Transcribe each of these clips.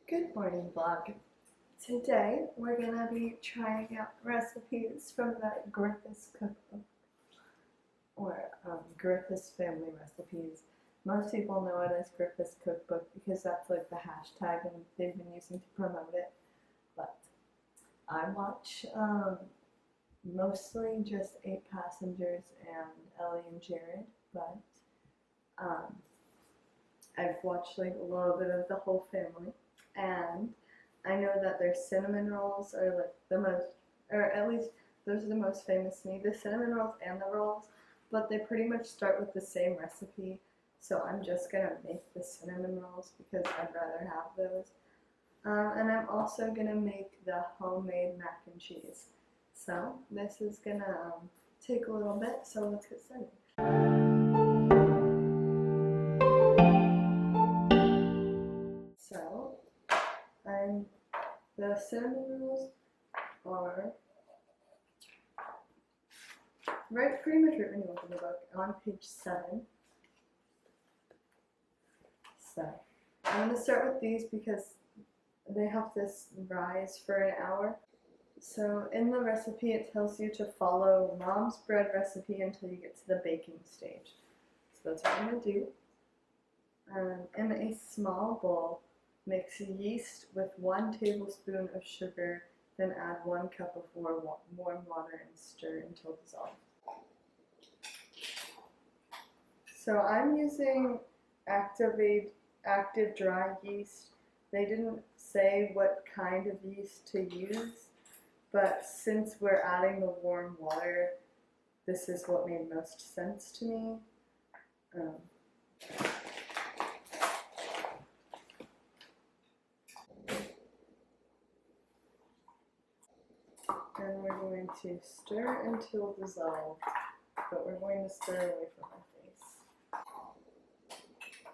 Good morning, vlog. Today we're gonna be trying out recipes from the GRIFFITHS cookbook, or GRIFFITHS family recipes. Most people know it as GRIFFITHS cookbook because that's like the hashtag and they've been using to promote it. But I watch mostly just 8 Passengers and Ellie and Jared, but I've watched like a little bit of the whole family. And I know that their cinnamon rolls are like the most, or at least those are the most famous to me, the cinnamon rolls and the rolls, but they pretty much start with the same recipe, so I'm just going to make the cinnamon rolls because I'd rather have those. And I'm also going to make the homemade mac and cheese. So this is going to take a little bit, so let's get started. So the cinnamon rolls are pretty much written in the book on page 7. So I'm going to start with these because they have this rise for an hour. So in the recipe it tells you to follow mom's bread recipe until you get to the baking stage. So that's what I'm going to do. In a small bowl, mix yeast with 1 tablespoon of sugar, then add 1 cup of warm water and stir until dissolved. So I'm using active dry yeast. They didn't say what kind of yeast to use, but since we're adding the warm water, this is what made most sense to me. And we're going to stir until dissolved, but we're going to stir away from our face.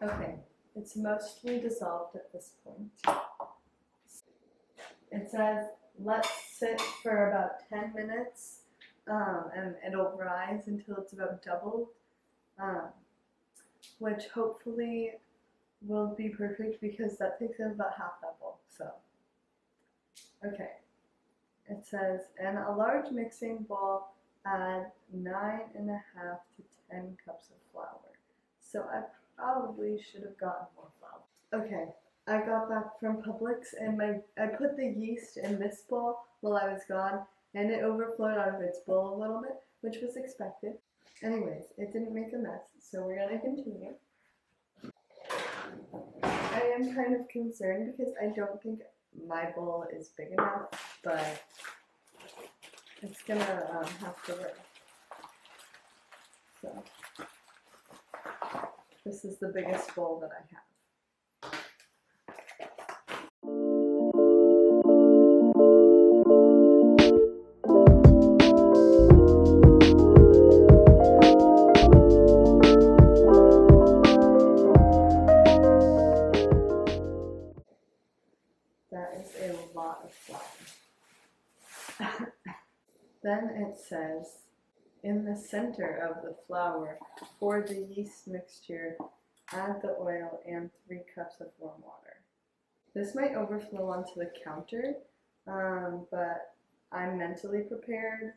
Okay, it's mostly dissolved at this point. It says let sit for about 10 minutes and it'll rise until it's about doubled, which hopefully will be perfect because that takes about half that bowl. So, okay. It says, in a large mixing bowl, add 9.5 to 10 cups of flour. So I probably should have gotten more flour. Okay, I got back from Publix and I put the yeast in this bowl while I was gone, and it overflowed out of its bowl a little bit, which was expected. Anyways, it didn't make a mess, so we're gonna continue. I am kind of concerned because I don't think my bowl is big enough, but it's gonna have to work. So this is the biggest bowl that I have. That is a lot of flour. Then it says, in the center of the flour, for the yeast mixture, add the oil and 3 cups of warm water. This might overflow onto the counter, but I'm mentally prepared,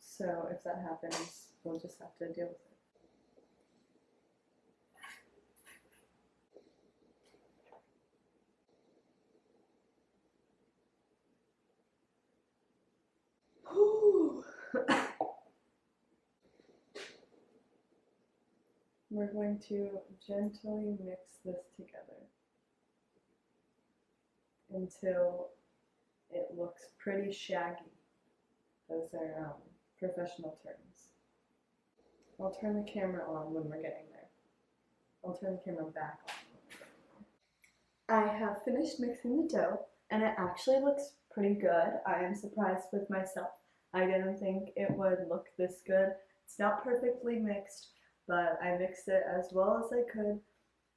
so if that happens, we'll just have to deal with it. We're going to gently mix this together until it looks pretty shaggy. Those are professional terms. I'll turn the camera on when we're getting there. I'll turn the camera back on. I have finished mixing the dough and it actually looks pretty good. I am surprised with myself. I didn't think it would look this good. It's not perfectly mixed, but I mixed it as well as I could.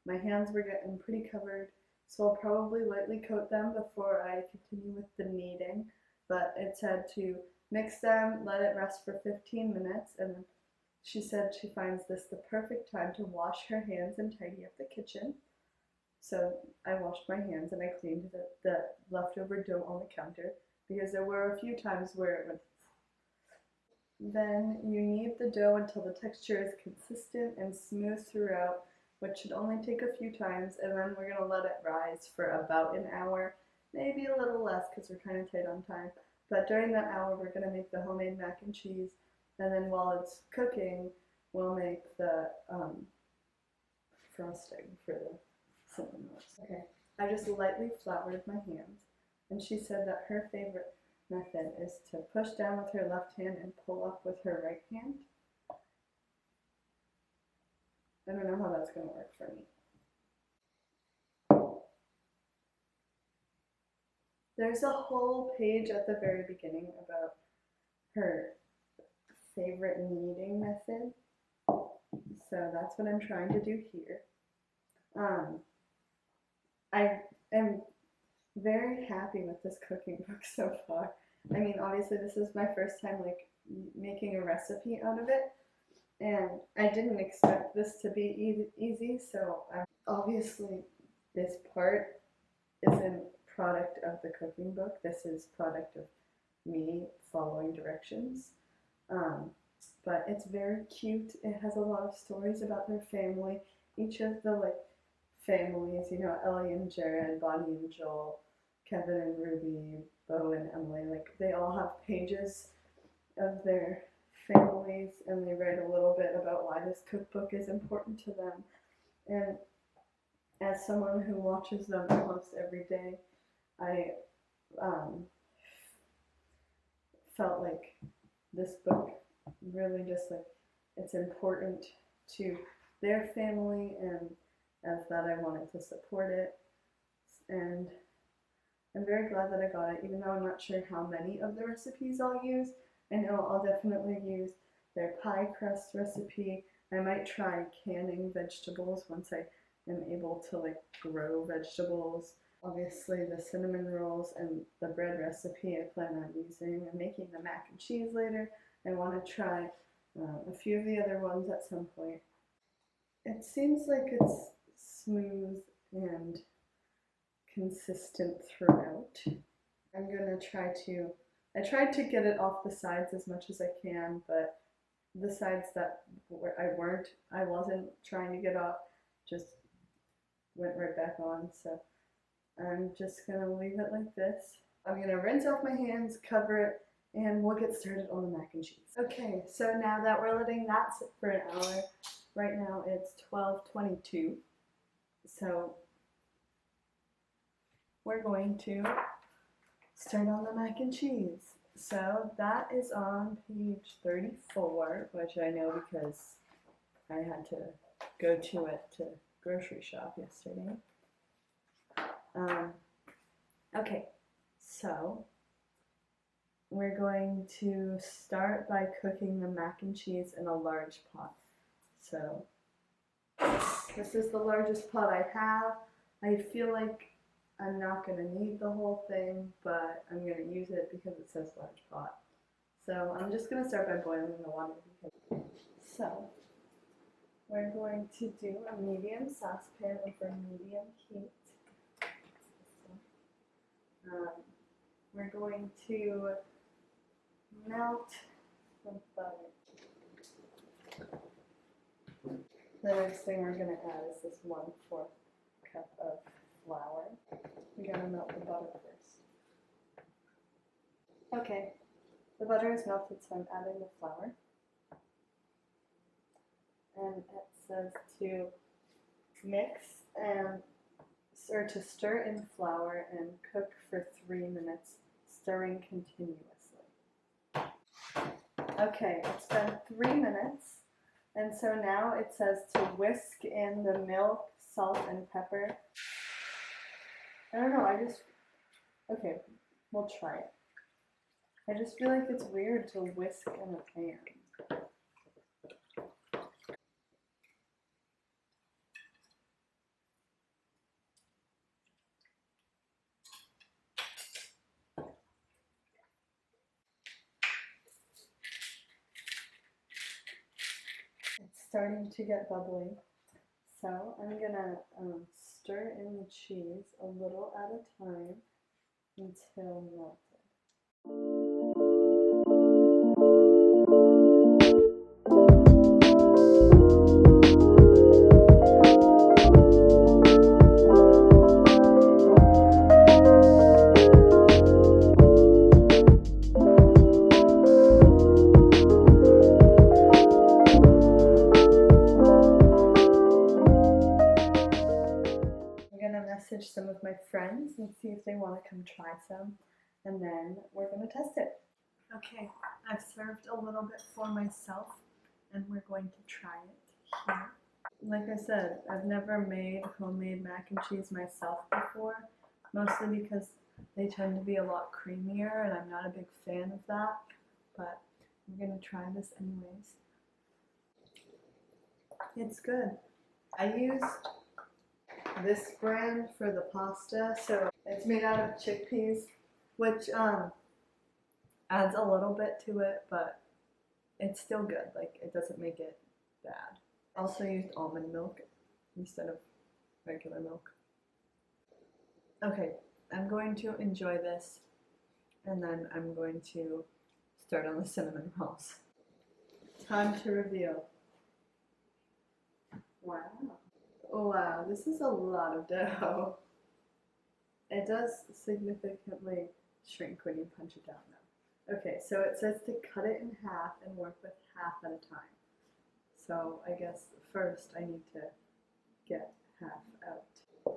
My hands were getting pretty covered, so I'll probably lightly coat them before I continue with the kneading. But it said to mix them, let it rest for 15 minutes, and she said she finds this the perfect time to wash her hands and tidy up the kitchen. So I washed my hands and I cleaned the leftover dough on the counter because there were a few times where it would. Then you knead the dough until the texture is consistent and smooth throughout, which should only take a few times, and then we're going to let it rise for about an hour, maybe a little less because we're kind of tight on time. But during that hour, we're going to make the homemade mac and cheese, and then while it's cooking, we'll make the frosting for the cinnamon rolls. Okay, I just lightly floured my hands, and she said that her favorite method is to push down with her left hand and pull up with her right hand. I don't know how that's going to work for me. There's a whole page at the very beginning about her favorite kneading method, so that's what I'm trying to do here. I am very happy with this cooking book so far. I mean, obviously this is my first time like making a recipe out of it, and I didn't expect this to be easy, so obviously this part isn't product of the cooking book. This is product of me following directions. But it's very cute. It has a lot of stories about their family. Each of the like families, you know, Ellie and Jared, Bonnie and Joel, Kevin and Ruby, Bo and Emily, like they all have pages of their families, and they write a little bit about why this cookbook is important to them. And as someone who watches them almost every day, I felt like this book really just like it's important to their family, and as that I wanted to support it, and I'm very glad that I got it, even though I'm not sure how many of the recipes I'll use. I know I'll definitely use their pie crust recipe. I might try canning vegetables once I am able to like grow vegetables. Obviously the cinnamon rolls and the bread recipe I plan on using, and making the mac and cheese later. I want to try a few of the other ones at some point. It seems like it's smooth and consistent throughout. I'm gonna I tried to get it off the sides as much as I can, but the sides that I wasn't trying to get off just went right back on, so I'm just gonna leave it like this. I'm gonna rinse off my hands, cover it, and we'll get started on the mac and cheese. Okay, so now that we're letting that sit for an hour, right now it's 12:22, so we're going to start on the mac and cheese. So that is on page 34, which I know because I had to go to it to grocery shop yesterday. Okay, so we're going to start by cooking the mac and cheese in a large pot. So this is the largest pot I have. I feel like I'm not going to need the whole thing, but I'm going to use it because it says large pot. So I'm just going to start by boiling the water. So we're going to do a medium saucepan over medium heat. We're going to melt the butter. The next thing we're going to add is this 1/4 cup of flour. We gotta melt the butter first. Okay, the butter is melted, so I'm adding the flour. And it says to mix or to stir in flour and cook for 3 minutes, stirring continuously. Okay, it's been 3 minutes, and so now it says to whisk in the milk, salt, and pepper. I don't know, okay, we'll try it. I just feel like it's weird to whisk in a pan. It's starting to get bubbly, so I'm gonna stir in the cheese a little at a time until melted. Message some of my friends and see if they want to come try some, and then we're going to test it. Okay, I've served a little bit for myself and we're going to try it here. Like I said, I've never made homemade mac and cheese myself before, mostly because they tend to be a lot creamier and I'm not a big fan of that, but I'm going to try this anyways. It's good. I used this brand for the pasta, so it's made out of chickpeas, which adds a little bit to it, but it's still good. Like, it doesn't make it bad. Also used almond milk instead of regular milk. Okay, I'm going to enjoy this, and then I'm going to start on the cinnamon rolls. Time to reveal. Wow. Oh wow, this is a lot of dough. It does significantly shrink when you punch it down though. Okay, so it says to cut it in half and work with half at a time. So I guess first I need to get half out.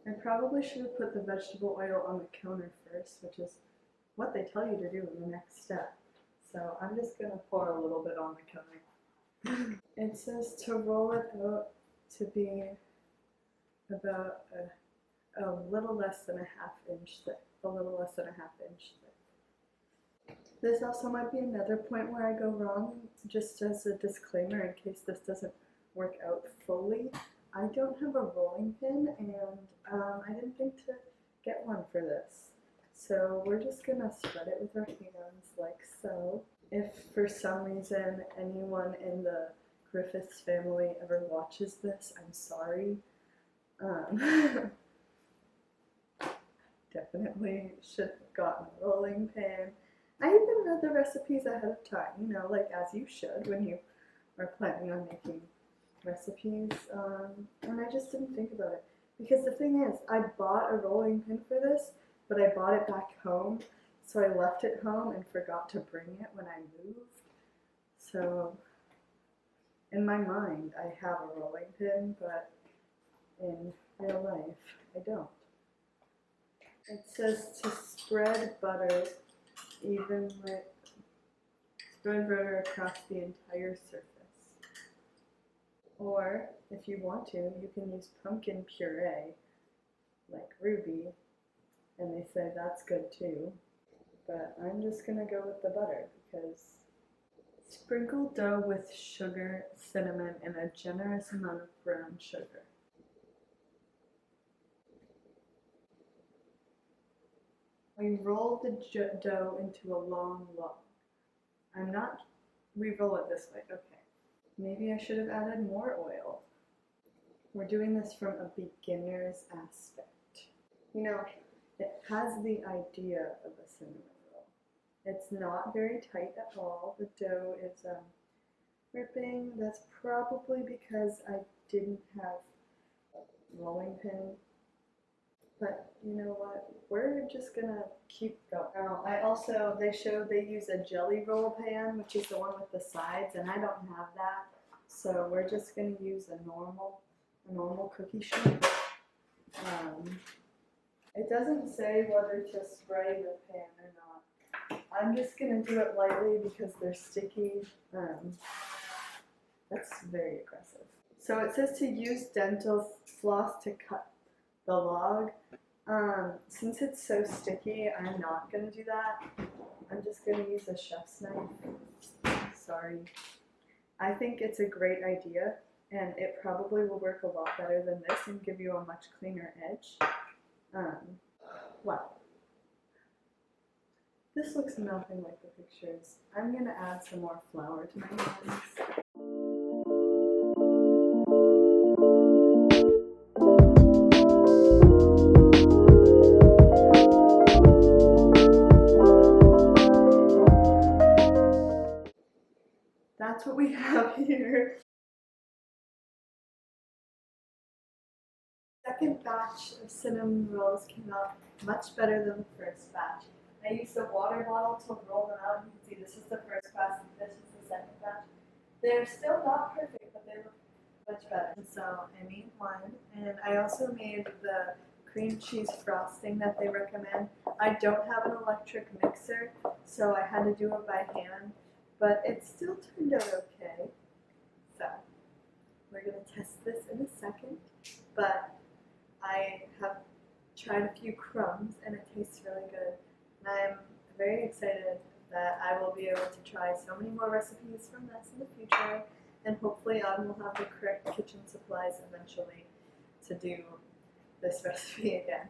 I probably should have put the vegetable oil on the counter first, which is what they tell you to do in the next step. So I'm just going to pour a little bit on the counter. It says to roll it out to be about a little less than a half inch thick. A little less than a half inch thick. This also might be another point where I go wrong, just as a disclaimer in case this doesn't work out fully. I don't have a rolling pin, and I didn't think to get one for this. So we're just going to spread it with our hands like so. If for some reason anyone in the Griffiths family ever watches this, I'm sorry. Definitely should have gotten a rolling pin. I even read the recipes ahead of time, you know, like as you should when you are planning on making recipes, and I just didn't think about it. Because the thing is, I bought a rolling pin for this, but I bought it back home, so I left it home and forgot to bring it when I moved. So in my mind, I have a rolling pin, but in real life, I don't. It says to spread butter evenly, spread butter across the entire surface. Or, if you want to, you can use pumpkin puree, like Ruby, and they say that's good too. But I'm just going to go with the butter, because sprinkle dough with sugar, cinnamon, and a generous amount of brown sugar. We roll the dough into a long log. We roll it this way, okay. Maybe I should have added more oil. We're doing this from a beginner's aspect. You know, it has the idea of a cinnamon roll. It's not very tight at all. The dough is ripping. That's probably because I didn't have a rolling pin. But you know what? We're just gonna keep going. Now, they use a jelly roll pan, which is the one with the sides, and I don't have that. So we're just gonna use a normal cookie sheet. It doesn't say whether to spray the pan or not. I'm just gonna do it lightly because they're sticky. That's very aggressive. So it says to use dental floss to cut the log. Since it's so sticky, I'm not going to do that. I'm just going to use a chef's knife. Sorry. I think it's a great idea, and it probably will work a lot better than this and give you a much cleaner edge. Wow. This looks nothing like the pictures. I'm going to add some more flour to my hands. have here. Second batch of cinnamon rolls came out much better than the first batch. I used a water bottle to roll them out. You can see this is the first batch, this is the second batch. They're still not perfect, but they look much better. And so I made one, and I also made the cream cheese frosting that they recommend. I don't have an electric mixer, so I had to do it by hand, but it still turned out okay. So we're gonna test this in a second, but I have tried a few crumbs and it tastes really good. And I'm very excited that I will be able to try so many more recipes from this in the future, and hopefully I will have the correct kitchen supplies eventually to do this recipe again.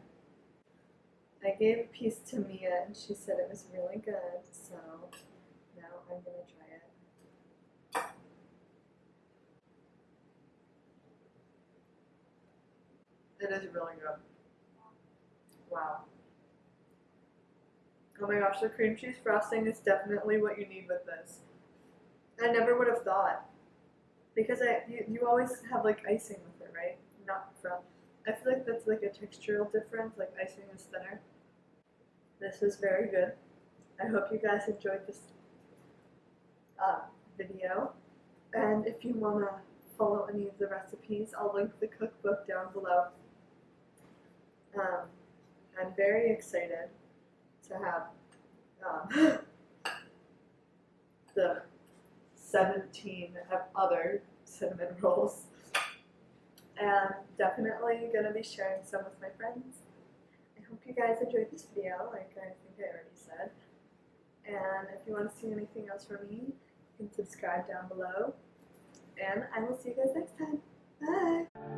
I gave a piece to Mia and she said it was really good, so now I'm going to try it. It is really good. Wow. Oh my gosh, the cream cheese frosting is definitely what you need with this. I never would have thought. Because you always have like icing with it, right? Not from. I feel like that's like a textural difference, like icing is thinner. This is very good. I hope you guys enjoyed this video. And if you want to follow any of the recipes, I'll link the cookbook down below. I'm very excited to have the 17 other cinnamon rolls, and definitely going to be sharing some with my friends. I hope you guys enjoyed this video, like I think I already said, and if you want to see anything else from me, you can subscribe down below, and I will see you guys next time. Bye!